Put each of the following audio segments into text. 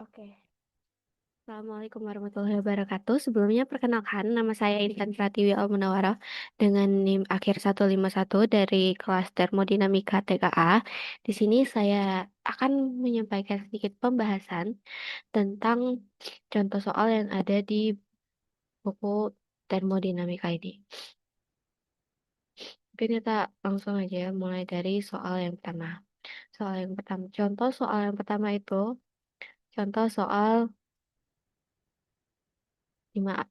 Oke, Assalamualaikum warahmatullahi wabarakatuh. Sebelumnya perkenalkan, nama saya Intan Pratiwi Almunawaroh dengan NIM akhir 151 dari kelas Termodinamika TKA. Di sini saya akan menyampaikan sedikit pembahasan tentang contoh soal yang ada di buku termodinamika ini. Mungkin kita langsung aja mulai dari soal yang pertama. Contoh soal yang pertama itu contoh soal 5.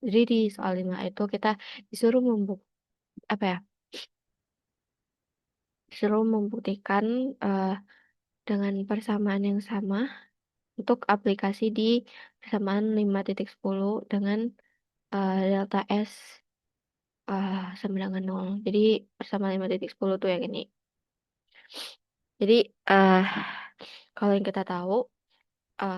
Jadi di soal 5 itu kita disuruh apa ya? Disuruh membuktikan eh, dengan persamaan yang sama untuk aplikasi di persamaan 5.10 dengan delta S sama dengan 0. Jadi persamaan 5.10 tuh yang ini. Jadi eh kalau yang kita tahu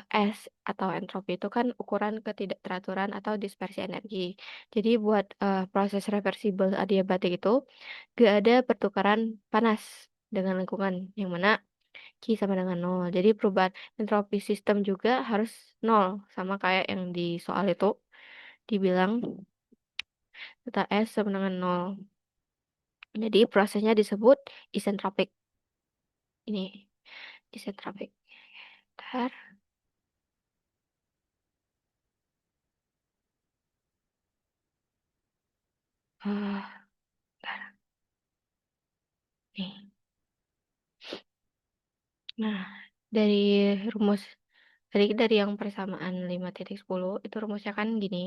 S atau entropi itu kan ukuran ketidakteraturan atau dispersi energi. Jadi buat proses reversibel adiabatik itu gak ada pertukaran panas dengan lingkungan yang mana Q sama dengan nol. Jadi perubahan entropi sistem juga harus nol sama kayak yang di soal itu dibilang delta S sama dengan nol. Jadi prosesnya disebut isentropik. Ini isentropik. Bentar. Ah, bentar. Nih. Nah, dari rumus dari yang persamaan 5.10 itu rumusnya kan gini.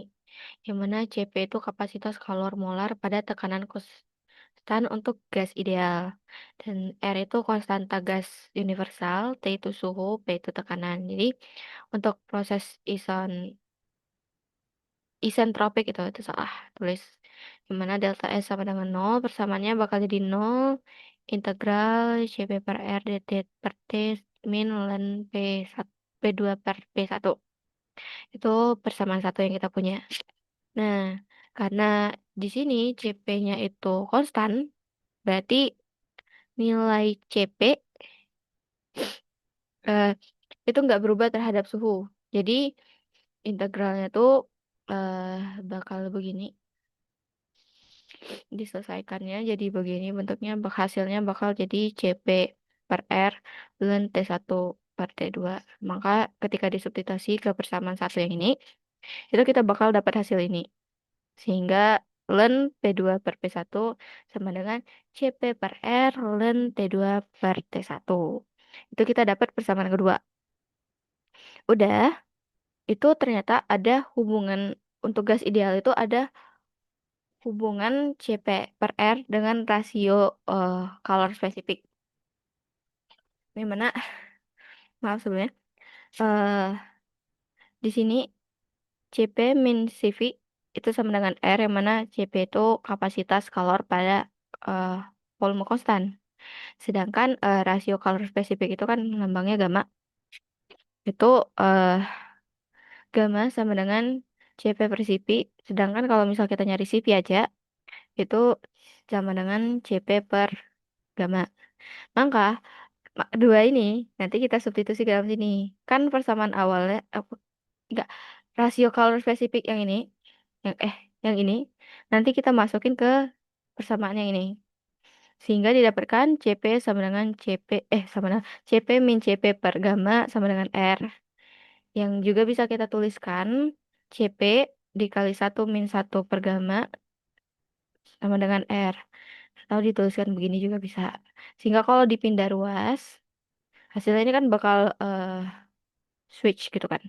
Yang mana Cp itu kapasitas kalor molar pada tekanan konstan untuk gas ideal. Dan R itu konstanta gas universal, T itu suhu, P itu tekanan. Jadi untuk proses isentropik itu salah tulis. Dimana delta S sama dengan nol, persamaannya bakal jadi nol integral Cp per R dt per T min ln P2 per P1. Itu persamaan satu yang kita punya. Nah, karena di sini Cp-nya itu konstan, berarti nilai Cp eh, itu nggak berubah terhadap suhu. Jadi integralnya tuh eh, bakal begini. Diselesaikannya jadi begini bentuknya hasilnya bakal jadi Cp per R ln T1 per T2. Maka ketika disubstitusi ke persamaan satu yang ini, itu kita bakal dapat hasil ini. Sehingga ln P2 per P1 sama dengan Cp per R ln T2 per T1. Itu kita dapat persamaan kedua. Udah, itu ternyata ada hubungan untuk gas ideal itu ada hubungan Cp per R dengan rasio calor spesifik. Ini mana? Maaf sebelumnya. eh di sini Cp min Cv itu sama dengan R yang mana Cp itu kapasitas kalor pada eh, volume konstan. Sedangkan rasio kalor spesifik itu kan lambangnya gamma. Itu gamma sama dengan Cp per Cv. Sedangkan kalau misal kita nyari Cv aja, itu sama dengan Cp per gamma. Maka dua ini nanti kita substitusi ke dalam sini. Kan persamaan awalnya, enggak, rasio kalor spesifik yang ini, yang yang ini, nanti kita masukin ke persamaan yang ini. Sehingga didapatkan Cp sama dengan Cp min Cp per gamma sama dengan R. Yang juga bisa kita tuliskan Cp dikali 1 min 1 per gamma sama dengan R. Atau dituliskan begini juga bisa. Sehingga kalau dipindah ruas, hasilnya ini kan bakal switch gitu kan.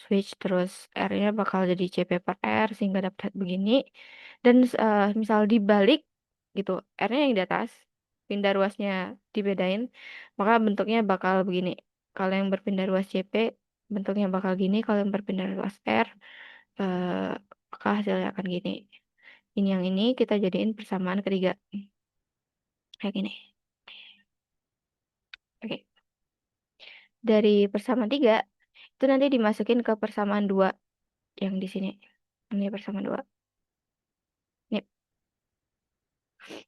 Switch terus R-nya bakal jadi Cp per R sehingga dapat begini. Dan misal dibalik gitu, R-nya yang di atas, pindah ruasnya dibedain, maka bentuknya bakal begini. Kalau yang berpindah ruas Cp, bentuknya bakal gini. Kalau yang berpindah ruas R, eh, maka hasilnya akan gini. Ini yang ini kita jadiin persamaan ketiga. Kayak gini. Oke. Dari persamaan tiga, itu nanti dimasukin ke persamaan dua yang di sini. Ini persamaan dua. Ini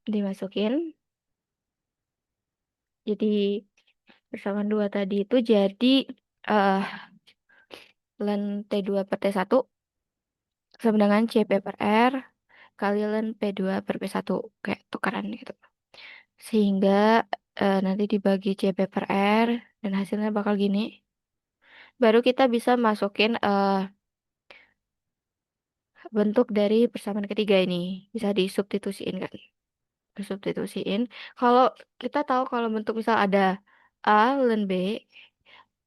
dimasukin. Jadi Persamaan dua tadi itu jadi eh len T2 per T1 sama dengan CP per R kali len P2 per P1. Kayak tukaran gitu. Sehingga nanti dibagi CP per R dan hasilnya bakal gini. Baru kita bisa masukin bentuk dari persamaan ketiga ini. Bisa disubstitusiin kan. Disubstitusiin. Kalau kita tahu kalau bentuk misal ada A len B,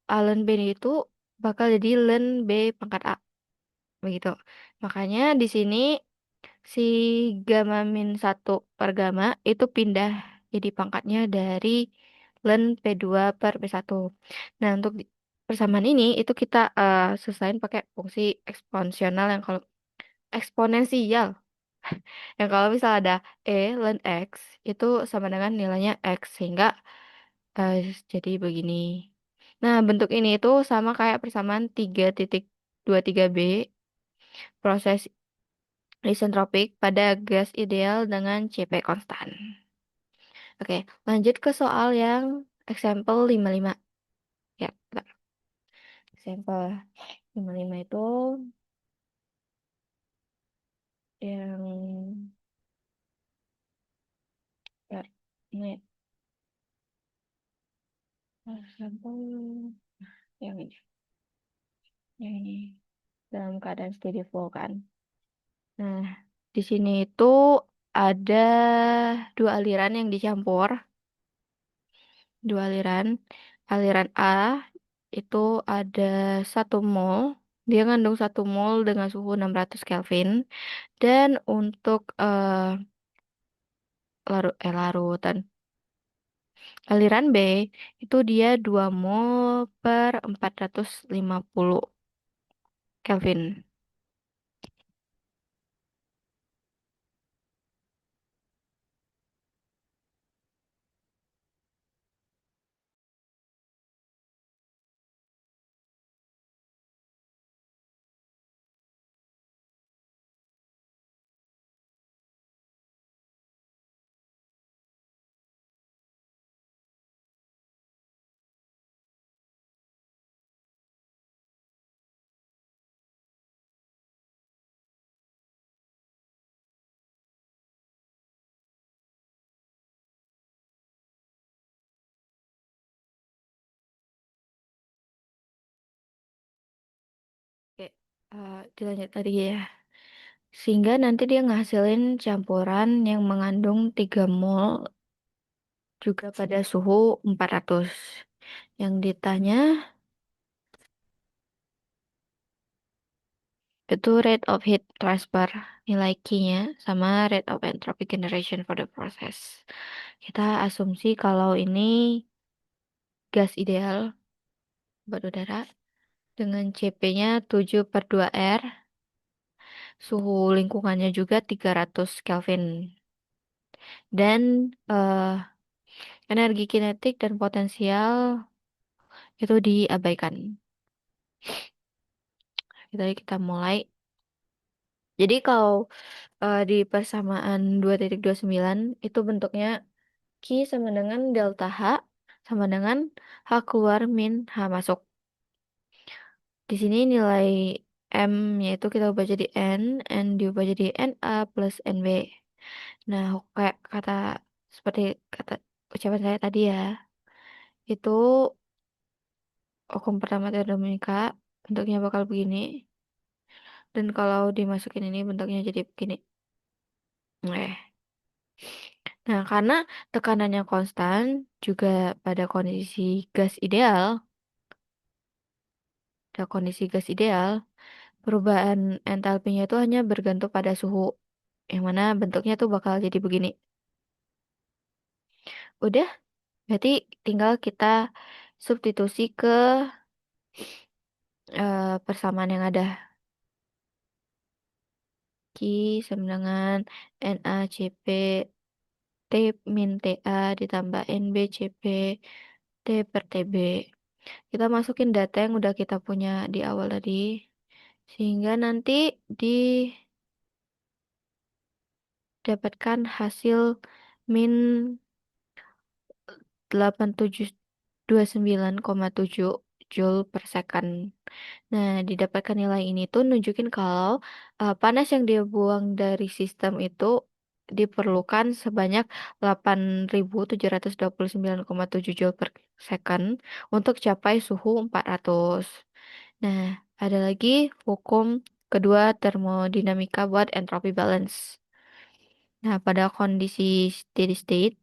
A len B itu bakal jadi len B pangkat A. Begitu. Makanya di sini si gamma min satu per gamma itu pindah jadi pangkatnya dari len P2 per P1. Nah, untuk persamaan ini itu kita selesaiin pakai fungsi eksponensial yang kalau eksponensial yang kalau misal ada E ln X itu sama dengan nilainya X sehingga eh, jadi begini. Nah, bentuk ini itu sama kayak persamaan 3,23b proses isentropik pada gas ideal dengan CP konstan. Oke, lanjut ke soal yang example 55. Ya, bentar. Example 55 itu yang ya, ini example yang ini dalam keadaan steady flow kan. Nah, di sini itu ada dua aliran yang dicampur, dua aliran. Aliran A itu ada 1 mol, dia ngandung 1 mol dengan suhu 600 Kelvin. Dan untuk larutan aliran B itu dia 2 mol per 450 Kelvin. Oke, dilanjut tadi ya. Sehingga nanti dia ngasilin campuran yang mengandung 3 mol juga pada suhu 400. Yang ditanya itu rate of heat transfer, nilai Q-nya sama rate of entropy generation for the process. Kita asumsi kalau ini gas ideal buat udara dengan CP-nya 7 per 2 R, suhu lingkungannya juga 300 Kelvin. Dan energi kinetik dan potensial itu diabaikan. Kita mulai. Jadi kalau di persamaan 2,29 itu bentuknya Q sama dengan delta H sama dengan H keluar min H masuk. Di sini nilai M-nya itu kita ubah jadi N diubah jadi NA plus NB. Nah, kayak seperti kata ucapan saya tadi ya, itu hukum pertama termodinamika bentuknya bakal begini. Dan kalau dimasukin ini bentuknya jadi begini. Nah, karena tekanannya konstan juga pada kondisi gas ideal, perubahan entalpinya itu hanya bergantung pada suhu, yang mana bentuknya tuh bakal jadi begini. Udah, berarti tinggal kita substitusi ke persamaan yang ada. Q sama dengan NaCP T min Ta ditambah NbCp T per Tb. Kita masukin data yang udah kita punya di awal tadi. Sehingga nanti didapatkan hasil min 87 29,7 Joule per second. Nah, didapatkan nilai ini tuh nunjukin kalau panas yang dia buang dari sistem itu diperlukan sebanyak 8.729,7 Joule per second untuk capai suhu 400. Nah, ada lagi hukum kedua termodinamika buat entropy balance. Nah, pada kondisi steady state,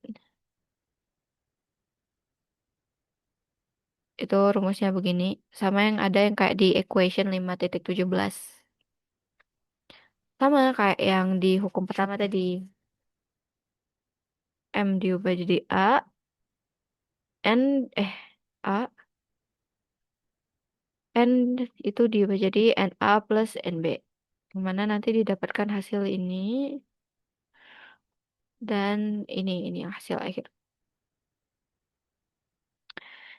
itu rumusnya begini, sama yang ada yang kayak di equation 5.17. Sama kayak yang di hukum pertama tadi. M diubah jadi A, N, A, N itu diubah jadi NA plus NB. Dimana nanti didapatkan hasil ini, dan ini hasil akhir.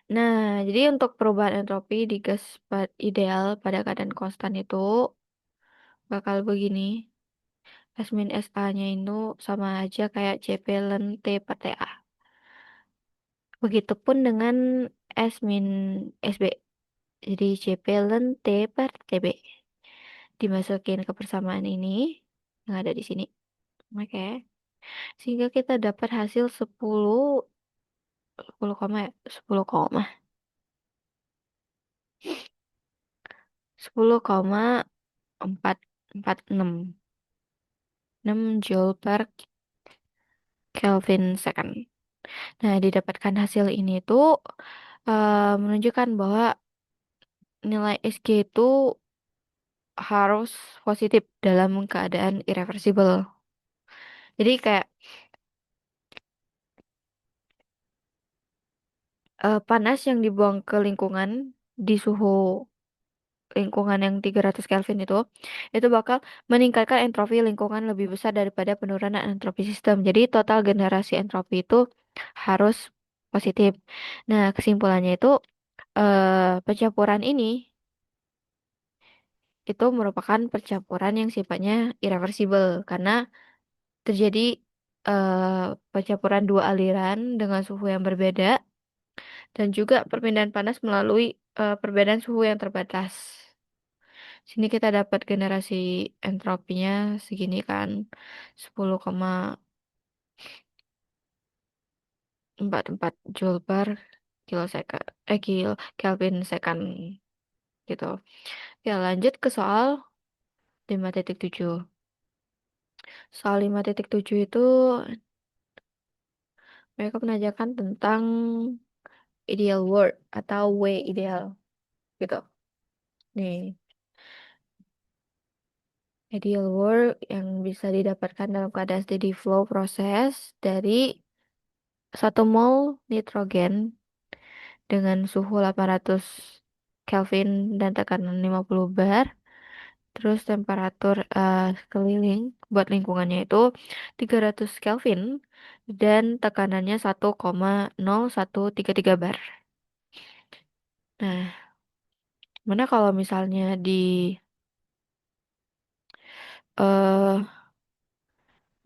Nah, jadi untuk perubahan entropi di gas ideal pada keadaan konstan itu bakal begini. S min SA-nya itu sama aja kayak CP ln T per TA. Begitupun dengan S min SB. Jadi CP ln T per TB. Dimasukin ke persamaan ini yang ada di sini. Oke. Sehingga kita dapat hasil 10 koma ya, 10 koma 10,446 Joule per Kelvin second. Nah, didapatkan hasil ini tuh menunjukkan bahwa nilai SG itu harus positif dalam keadaan irreversible. Jadi kayak panas yang dibuang ke lingkungan di suhu lingkungan yang 300 Kelvin itu bakal meningkatkan entropi lingkungan lebih besar daripada penurunan entropi sistem. Jadi total generasi entropi itu harus positif. Nah, kesimpulannya itu pencampuran ini itu merupakan percampuran yang sifatnya irreversible karena terjadi pencampuran dua aliran dengan suhu yang berbeda dan juga perpindahan panas melalui perbedaan suhu yang terbatas. Sini kita dapat generasi entropinya segini kan. 10,44 Joule per kilosecond, Kelvin second gitu. Ya, lanjut ke soal 5.7. Soal 5.7 itu mereka menanyakan tentang ideal world atau W ideal gitu. Nih, ideal world yang bisa didapatkan dalam keadaan steady flow proses dari 1 mol nitrogen dengan suhu 800 Kelvin dan tekanan 50 bar. Terus temperatur sekeliling buat lingkungannya itu 300 Kelvin dan tekanannya 1,0133 bar. Nah, mana kalau misalnya eh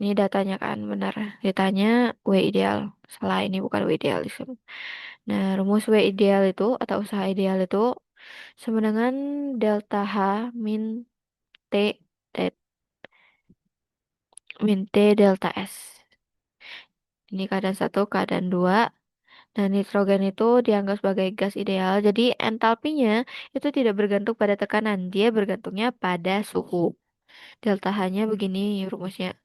ini datanya kan benar. Ditanya W ideal. Salah, ini bukan W ideal. Nah, rumus W ideal itu atau usaha ideal itu sama dengan delta H min T min T delta S. Ini keadaan satu, keadaan dua. Nah, nitrogen itu dianggap sebagai gas ideal. Jadi entalpinya itu tidak bergantung pada tekanan. Dia bergantungnya pada suhu. Delta H-nya begini rumusnya.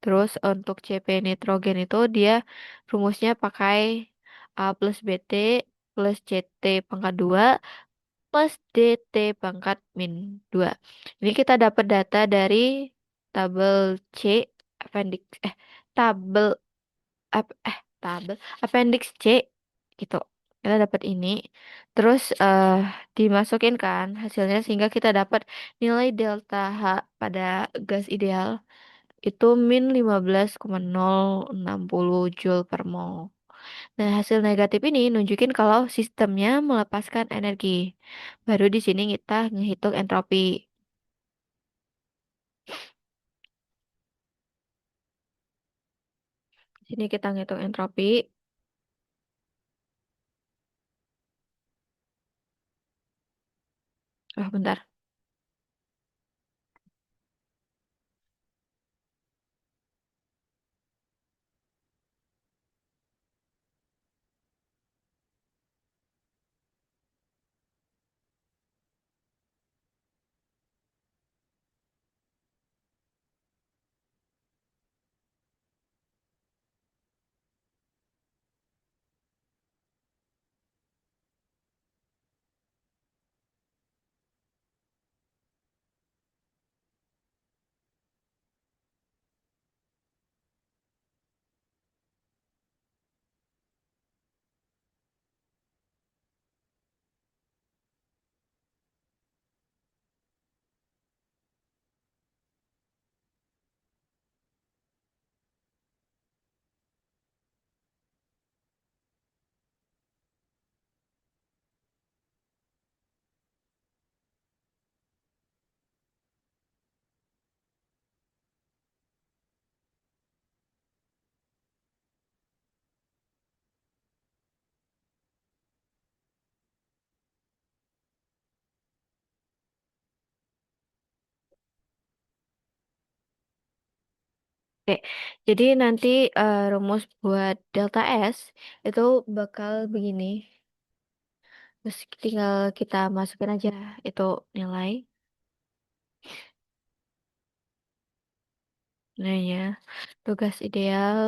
Terus untuk CP nitrogen itu dia rumusnya pakai A plus BT plus CT pangkat 2 plus DT pangkat min 2. Ini kita dapat data dari tabel C appendix tabel tabel appendix C gitu. Kita dapat ini. Terus dimasukin kan hasilnya sehingga kita dapat nilai delta H pada gas ideal itu min 15,060 Joule per mol. Nah, hasil negatif ini nunjukin kalau sistemnya melepaskan energi. Baru di sini kita ngehitung entropi. Sini kita ngitung entropi. bentar. Oke, jadi nanti rumus buat delta S itu bakal begini. Terus tinggal kita masukin aja itu nilai. Nah ya, tugas ideal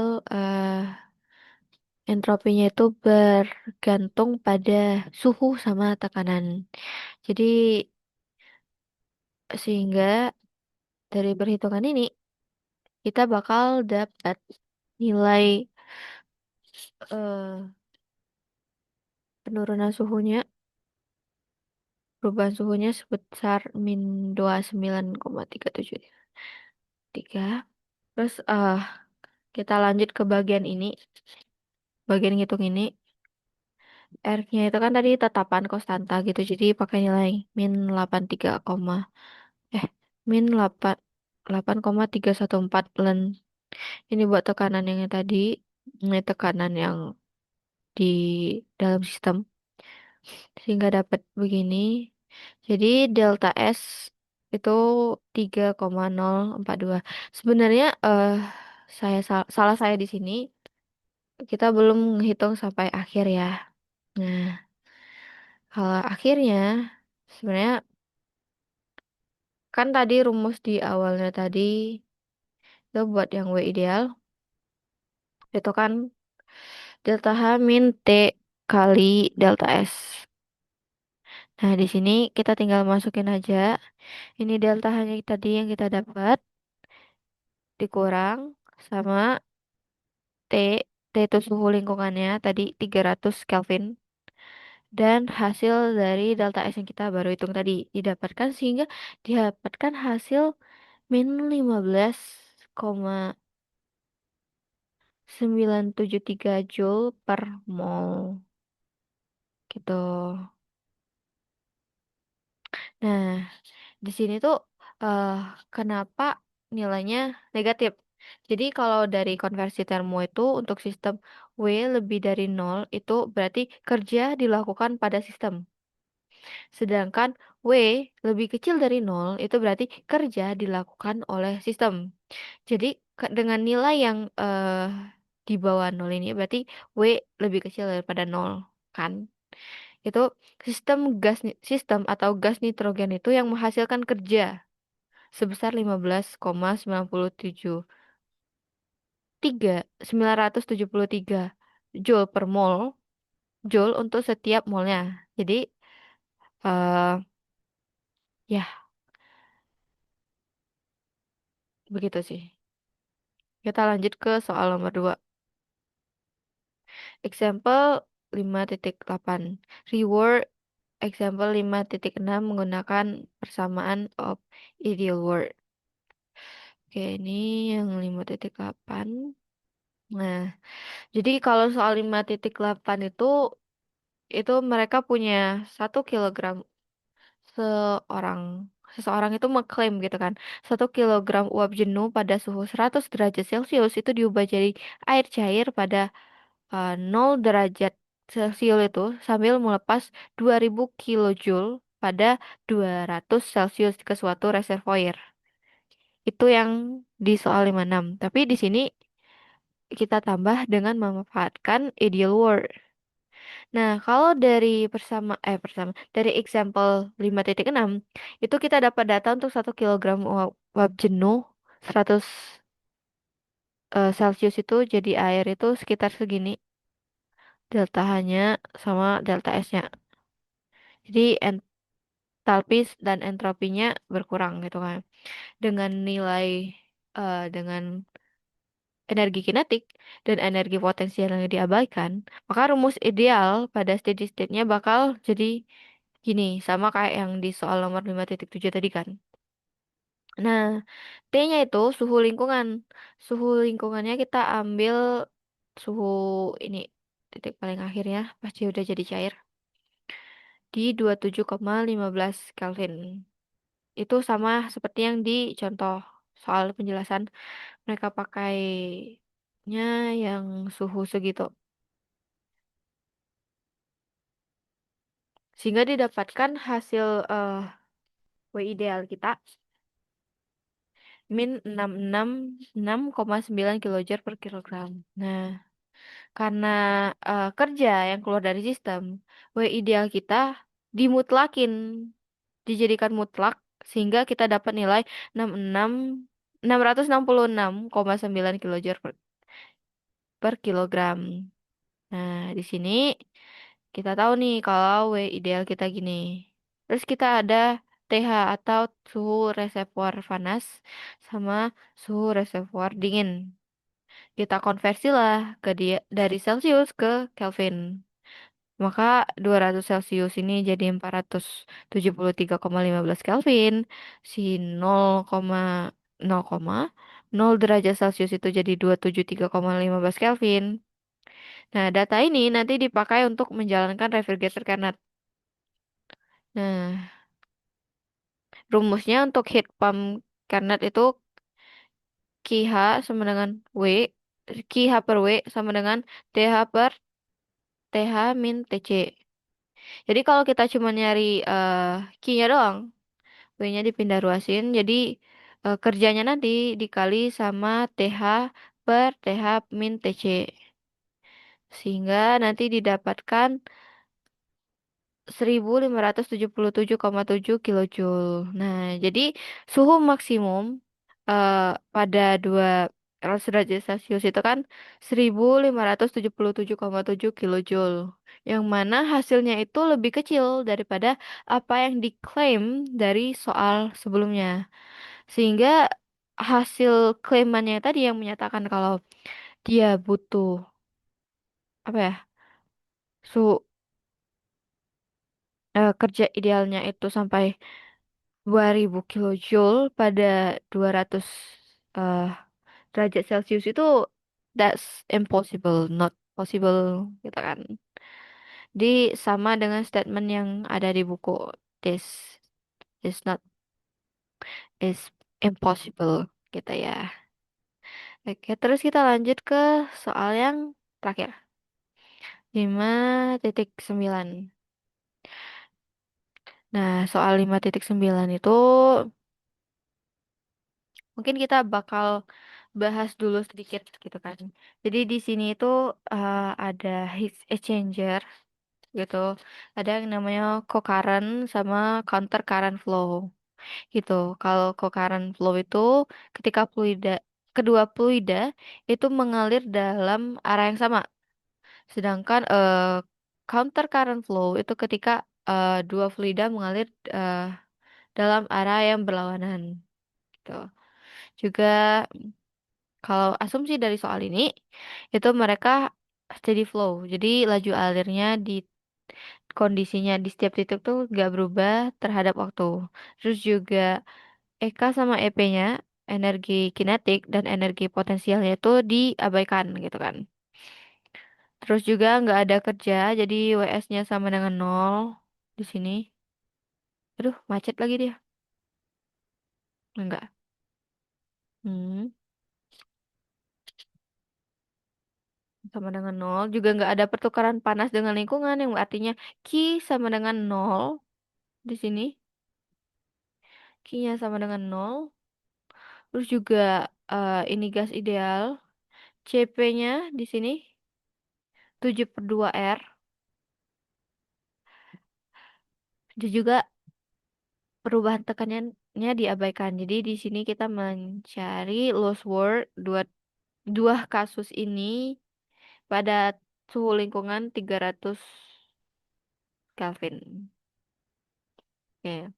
entropinya itu bergantung pada suhu sama tekanan. Jadi sehingga dari perhitungan ini kita bakal dapat nilai eh, penurunan suhunya, perubahan suhunya sebesar -29,373. Terus kita lanjut ke bagian ini, bagian ngitung ini. R-nya itu kan tadi tetapan konstanta gitu, jadi pakai nilai min 83, eh min 8,314 ln. Ini buat tekanan yang tadi, ini tekanan yang di dalam sistem, sehingga dapat begini. Jadi delta S itu 3,042. Sebenarnya salah saya di sini. Kita belum menghitung sampai akhir ya. Nah, kalau akhirnya sebenarnya kan tadi rumus di awalnya tadi itu buat yang W ideal itu kan delta H min T kali delta S. Nah, di sini kita tinggal masukin aja ini delta H-nya tadi yang kita dapat dikurang sama T. T itu suhu lingkungannya tadi 300 Kelvin. Dan hasil dari delta S yang kita baru hitung tadi didapatkan sehingga didapatkan hasil min 15,973 Joule per mol gitu. Nah, di sini tuh eh kenapa nilainya negatif? Jadi kalau dari konversi termo itu untuk sistem W lebih dari nol itu berarti kerja dilakukan pada sistem. Sedangkan W lebih kecil dari nol itu berarti kerja dilakukan oleh sistem. Jadi dengan nilai yang di bawah nol ini berarti W lebih kecil daripada nol kan? Itu sistem atau gas nitrogen itu yang menghasilkan kerja sebesar 15,973 Joule per mol, Joule untuk setiap molnya. Jadi eh ya begitu sih. Kita lanjut ke soal nomor 2. Example 5.8. Reward example 5.6 menggunakan persamaan of ideal word. Oke, ini yang 5.8. Nah, jadi kalau soal 5.8 itu mereka punya 1 kilogram seorang seseorang itu mengklaim gitu kan 1 kilogram uap jenuh pada suhu 100 derajat Celcius itu diubah jadi air cair pada 0 derajat Celcius itu sambil melepas 2000 kilojoule pada 200 Celcius ke suatu reservoir. Itu yang di soal 56. Tapi di sini kita tambah dengan memanfaatkan ideal world. Nah, kalau dari dari example 5.6 itu kita dapat data untuk 1 kilogram uap jenuh 100 Celcius itu jadi air itu sekitar segini delta H-nya sama delta S-nya. Jadi entalpi dan entropinya berkurang gitu kan. Dengan nilai dengan energi kinetik dan energi potensial yang diabaikan, maka rumus ideal pada steady state-nya bakal jadi gini, sama kayak yang di soal nomor 5.7 tadi kan. Nah, T-nya itu suhu lingkungan. Suhu lingkungannya kita ambil suhu ini titik paling akhirnya pasti udah jadi cair di 27,15 Kelvin. Itu sama seperti yang di contoh soal penjelasan mereka pakainya yang suhu segitu. Sehingga didapatkan hasil W ideal kita min 666,9 kilojoule per kilogram. Nah, karena kerja yang keluar dari sistem, W ideal kita dimutlakin, dijadikan mutlak sehingga kita dapat nilai 666,9 kilojoule per kilogram. Nah, di sini kita tahu nih kalau W ideal kita gini. Terus kita ada TH atau suhu reservoir panas sama suhu reservoir dingin. Kita konversilah ke dia dari Celcius ke Kelvin. Maka 200 Celcius ini jadi 473,15 Kelvin. Si 0,0 derajat Celcius itu jadi 273,15 Kelvin. Nah, data ini nanti dipakai untuk menjalankan refrigerator Carnot. Nah, rumusnya untuk heat pump Carnot itu QH sama dengan W, QH per W sama dengan TH per TH min TC. Jadi kalau kita cuma nyari Q-nya doang, W-nya dipindah ruasin, jadi kerjanya nanti dikali sama TH per TH min TC. Sehingga nanti didapatkan 1577,7 kilojoule. Nah, jadi suhu maksimum eh, pada 200 derajat Celcius itu kan 1577,7 kilojoule. Yang mana hasilnya itu lebih kecil daripada apa yang diklaim dari soal sebelumnya. Sehingga hasil klaimannya tadi yang menyatakan kalau dia butuh apa ya? Kerja idealnya itu sampai 2000 kilojoule pada 200 eh, derajat Celcius itu that's impossible, not possible gitu kan. Di sama dengan statement yang ada di buku this is not is impossible gitu ya. Oke, terus kita lanjut ke soal yang terakhir. 5.9. Nah, soal 5.9 itu mungkin kita bakal bahas dulu sedikit gitu kan. Jadi di sini itu ada heat exchanger gitu. Ada yang namanya co-current sama counter current flow gitu. Kalau co-current flow itu ketika kedua fluida itu mengalir dalam arah yang sama. Sedangkan counter current flow itu ketika dua fluida mengalir eh, dalam arah yang berlawanan gitu. Juga kalau asumsi dari soal ini, itu mereka steady flow. Jadi laju alirnya di kondisinya di setiap titik tuh nggak berubah terhadap waktu. Terus juga EK sama EP-nya, energi kinetik dan energi potensialnya itu diabaikan gitu kan. Terus juga nggak ada kerja, jadi WS-nya sama dengan nol di sini. Aduh, macet lagi dia. Enggak. Hmm. Sama dengan nol juga nggak ada pertukaran panas dengan lingkungan yang artinya Q sama dengan nol di sini. Q-nya sama dengan nol. Terus juga ini gas ideal. CP-nya di sini 7/2 R. Dan juga perubahan tekanannya diabaikan. Jadi di sini kita mencari loss word dua, dua kasus ini pada suhu lingkungan 300 Kelvin. Oke,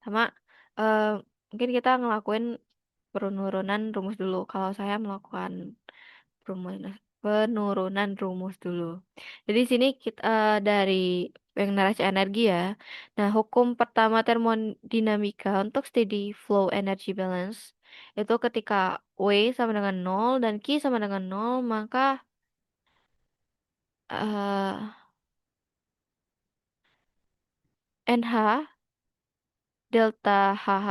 sama eh, mungkin kita ngelakuin penurunan rumus dulu. Kalau saya melakukan penurunan, penurunan rumus dulu. Jadi sini kita dari generasi energi ya. Nah, hukum pertama termodinamika untuk steady flow energy balance itu ketika W sama dengan nol dan Q sama dengan nol, maka eh, NH delta HH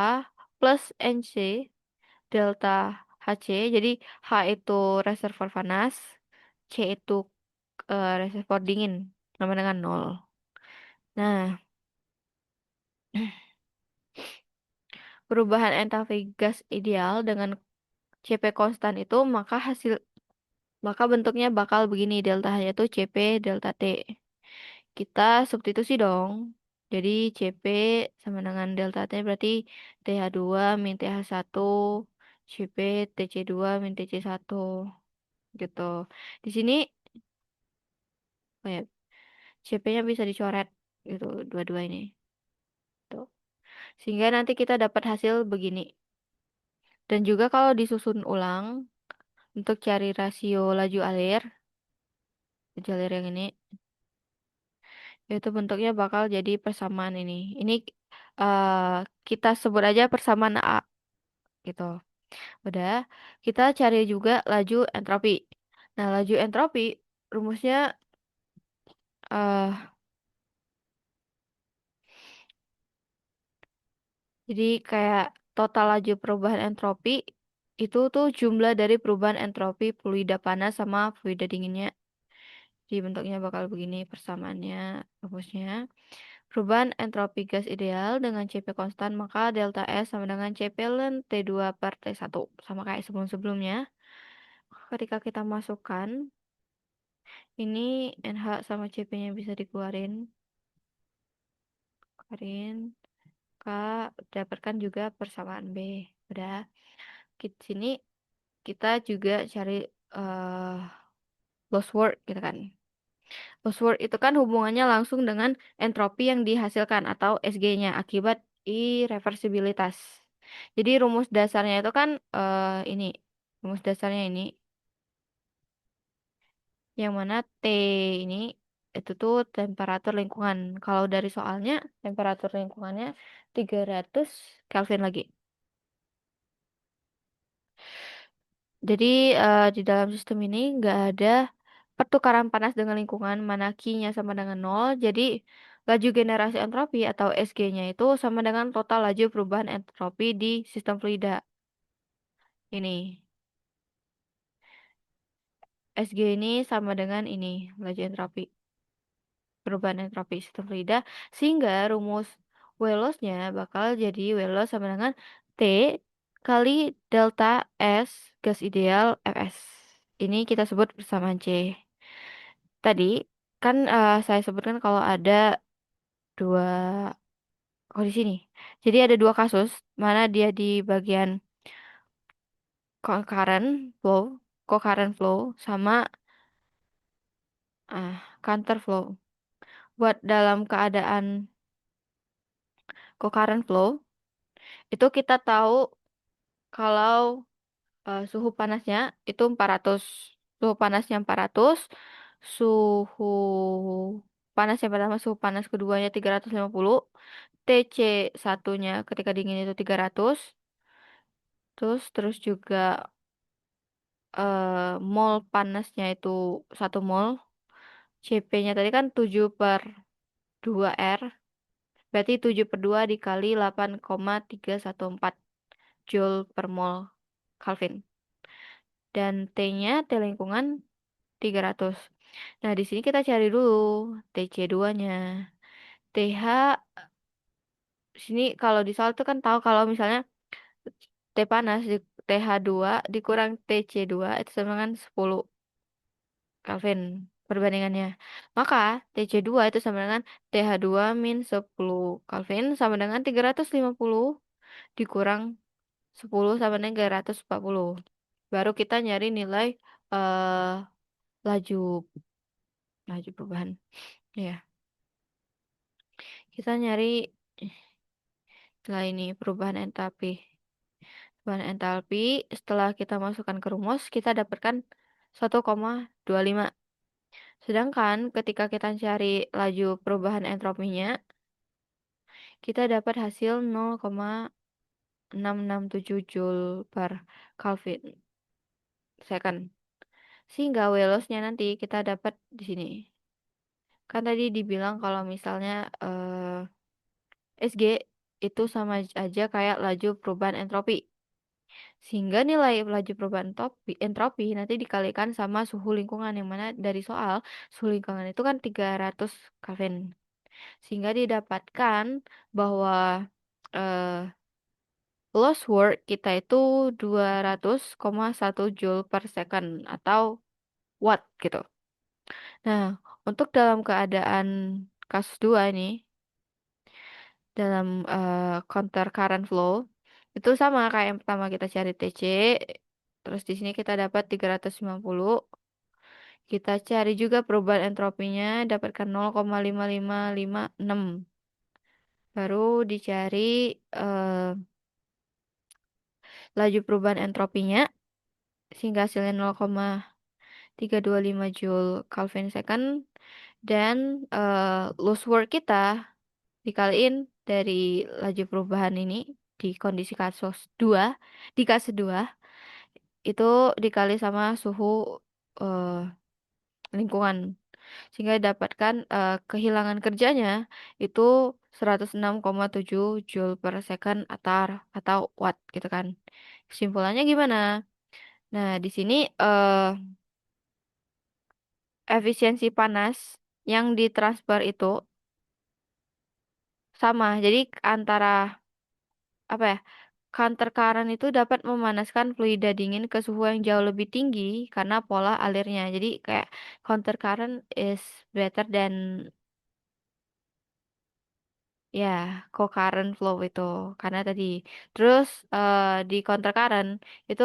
plus NC delta HC. Jadi H itu reservoir panas, C itu reservoir dingin sama dengan nol. Nah, perubahan entalpi gas ideal dengan CP konstan itu maka bentuknya bakal begini, delta-nya itu CP delta T. Kita substitusi dong. Jadi CP sama dengan delta T berarti TH2 min TH1 CP TC2 min TC1 gitu. Di sini oh ya, CP-nya bisa dicoret gitu dua-dua ini. Tuh. Sehingga nanti kita dapat hasil begini. Dan juga kalau disusun ulang untuk cari rasio laju alir yang ini, itu bentuknya bakal jadi persamaan ini. Ini eh, kita sebut aja persamaan A gitu. Udah, kita cari juga laju entropi. Nah, laju entropi rumusnya eh jadi kayak total laju perubahan entropi itu tuh jumlah dari perubahan entropi fluida panas sama fluida dinginnya. Di bentuknya bakal begini persamaannya rumusnya. Perubahan entropi gas ideal dengan CP konstan maka delta S sama dengan CP ln T2/T1 sama kayak sebelum-sebelumnya. Ketika kita masukkan ini NH sama CP-nya bisa dikeluarin. Keluarin K dapatkan juga persamaan B. Udah. Di sini kita juga cari eh loss word gitu kan. Loss word itu kan hubungannya langsung dengan entropi yang dihasilkan atau SG-nya akibat irreversibilitas. Jadi rumus dasarnya itu kan ini rumus dasarnya ini yang mana T ini itu tuh temperatur lingkungan. Kalau dari soalnya temperatur lingkungannya 300 Kelvin lagi. Jadi di dalam sistem ini nggak ada pertukaran panas dengan lingkungan mana Q-nya sama dengan nol. Jadi laju generasi entropi atau SG-nya itu sama dengan total laju perubahan entropi di sistem fluida. Ini SG ini sama dengan ini laju entropi perubahan entropi sistem fluida sehingga rumus Wheelos-nya bakal jadi Wheelos sama dengan T kali delta S gas ideal Fs. Ini kita sebut persamaan C. Tadi kan saya sebutkan kalau ada dua kondisi nih. Jadi ada dua kasus, mana dia di bagian concurrent flow, concurrent flow sama counter flow. Buat dalam keadaan concurrent flow, itu kita tahu kalau suhu panasnya itu 400. Suhu panasnya 400, suhu panas yang pertama, suhu panas keduanya 350, TC satunya ketika dingin itu 300, terus juga mol panasnya itu 1 mol. CP-nya tadi kan 7/2 R. Berarti 7/2 dikali 8,314 Joule per mol Kelvin. Dan T-nya, T lingkungan 300. Nah, di sini kita cari dulu TC2-nya. TH Sini kalau di soal tuh kan tahu kalau misalnya T panas di TH2 dikurang TC2 itu sama dengan 10 Kelvin perbandingannya. Maka TC2 itu sama dengan TH2 min 10 Kelvin sama dengan 350 dikurang 10 sama dengan 340. Baru kita nyari nilai eh laju laju perubahan. Ya, kita nyari setelah ini perubahan entalpi. Perubahan entalpi setelah kita masukkan ke rumus kita dapatkan 1,25. Sedangkan ketika kita cari laju perubahan entropinya, kita dapat hasil 0,667 Joule per Kelvin second. Sehingga Welosnya nanti kita dapat di sini. Kan tadi dibilang kalau misalnya SG itu sama aja kayak laju perubahan entropi. Sehingga nilai laju perubahan entropi nanti dikalikan sama suhu lingkungan yang mana dari soal suhu lingkungan itu kan 300 Kelvin. Sehingga didapatkan bahwa eh, lost work kita itu 200,1 Joule per second atau watt gitu. Nah, untuk dalam keadaan kasus 2 ini, dalam counter current flow, itu sama kayak yang pertama kita cari TC, terus di sini kita dapat 350. Kita cari juga perubahan entropinya, dapatkan 0,5556. Baru dicari eh, laju perubahan entropinya, sehingga hasilnya 0,325 Joule Kelvin second. Dan loose work kita dikaliin dari laju perubahan ini di kondisi kasus 2 di kasus 2 itu dikali sama suhu eh, lingkungan sehingga dapatkan kehilangan kerjanya itu 106,7 Joule per second atau watt gitu kan. Kesimpulannya gimana? Nah, di sini efisiensi panas yang ditransfer itu sama. Jadi antara apa ya? Counter current itu dapat memanaskan fluida dingin ke suhu yang jauh lebih tinggi karena pola alirnya. Jadi kayak counter current is better than ya co-current flow itu karena tadi. Terus di counter current itu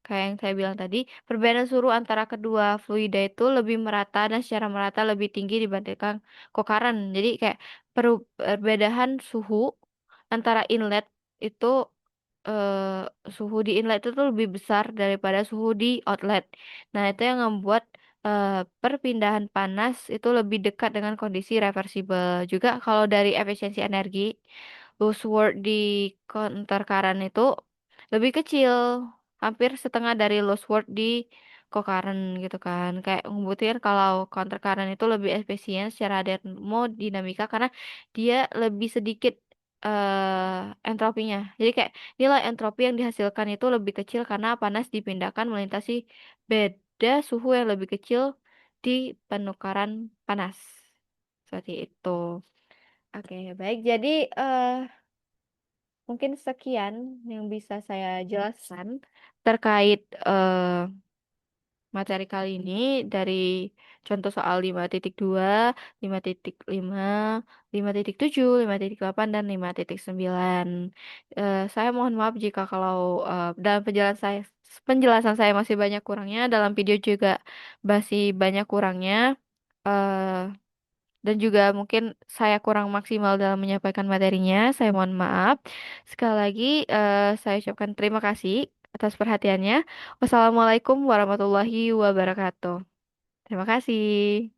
kayak yang saya bilang tadi, perbedaan suhu antara kedua fluida itu lebih merata dan secara merata lebih tinggi dibandingkan co-current. Jadi kayak perbedaan suhu antara inlet itu suhu di inlet itu tuh lebih besar daripada suhu di outlet. Nah, itu yang membuat eh, perpindahan panas itu lebih dekat dengan kondisi reversible. Juga kalau dari efisiensi energi, loose work di counter current itu lebih kecil, hampir setengah dari loose work di co-current gitu kan. Kayak membuktikan kalau counter current itu lebih efisien secara termodinamika karena dia lebih sedikit entropinya. Jadi kayak nilai entropi yang dihasilkan itu lebih kecil karena panas dipindahkan melintasi beda suhu yang lebih kecil di penukaran panas. Seperti itu. Oke, baik. Jadi mungkin sekian yang bisa saya jelaskan terkait materi kali ini dari contoh soal 5.2, 5.5, 5.7, 5.8, dan 5.9. Saya mohon maaf jika kalau dalam penjelasan saya masih banyak kurangnya, dalam video juga masih banyak kurangnya, eh, dan juga mungkin saya kurang maksimal dalam menyampaikan materinya. Saya mohon maaf. Sekali lagi, saya ucapkan terima kasih atas perhatiannya. Wassalamualaikum warahmatullahi wabarakatuh. Terima kasih.